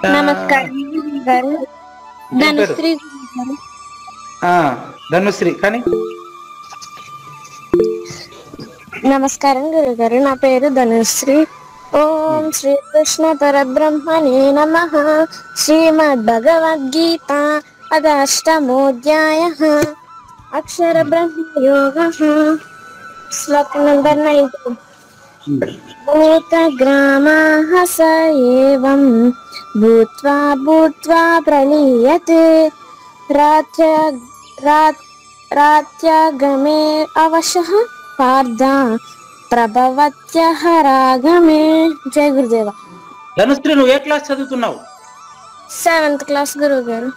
నమస్కారం గారు. ఏం పేరు? ధనుశ్రీ గారు. ధనుశ్రీ. కానీ నమస్కారం గురుగారు, నా పేరు ధనుశ్రీ. ఓం శ్రీకృష్ణ పరబ్రహ్మణే నమః. శ్రీమద్ భగవద్గీత అథాష్టమోధ్యాయః. అక్షర బ్రహ్మ యోగః. శ్లోకం నంబర్ 9. భూతగ్రామాః స ఏవం భూత్వా భూత్వా ప్రలీయతే రాత్యాగమే అవశః పార్థ ప్రభవత్యః రాగమే. జయ గురుదేవ. ధనుశ్రీ, నువ్వు ఏ క్లాస్ చదువుతున్నావు? 7th క్లాస్ గురువు గారు.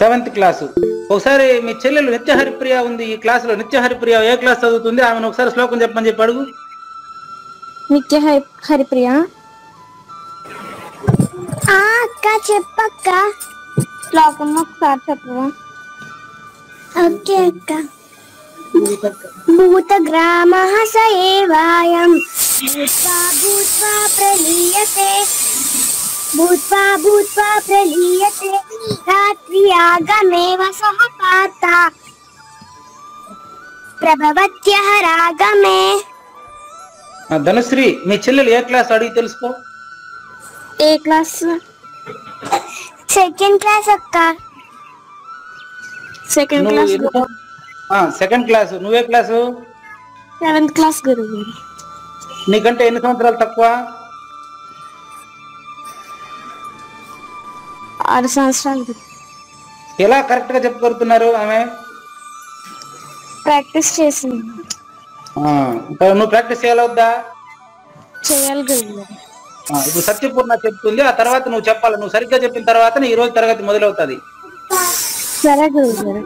7th class. ఒకసారి మీ చెల్లెలు నిత్య హరిప్రియ ఉంది ఈ క్లాసులో. నిత్య హరిప్రియ ఏ క్లాస్ చదువుతుంది? ఆమెను ఒకసారి శ్లోకం చెప్పమని చెప్పి అడుగు. నిత్య హరిప్రియ అక్క చెప్పక్క. శ్లోకం ఒకసారి చెప్పవా? ఓకే అక్క. భూతగ్రామః స ఏవాయం భూత్వా భూత్వా ప్రలీయతే భూత్వా భూత్వా ప్రలీయతే రాత్ర్యాగమే వసః పార్థ ప్రభవత్యః రాగమే. ధనుశ్రీ, మీ చెల్లెలు ఏ క్లాస్ అడిగి తెలుసుకో. ఏ క్లాస్? 2nd క్లాస్ అక్క. 2nd class. 2nd class. నువ్వే క్లాసు? 7th క్లాస్ గురువు. నీకంటే ఎన్ని సంవత్సరాలు తక్కువ? 6 సంవత్సరాలు. ఎలా కరెక్ట్ గా చెప్పగలుగుతున్నారు ఆమె? ప్రాక్టీస్ చేసింది. నువ్వు ప్రాక్టీస్ చేయాలి వద్దా? చేయాలి గురువు. ఇప్పుడు సత్యపూర్ణ చెప్తుంది, ఆ తర్వాత నువ్వు చెప్పాలి. నువ్వు సరిగ్గా చెప్పిన తర్వాత ఈ రోజు తరగతి మొదలవుతుంది. సరే గురువు గారు.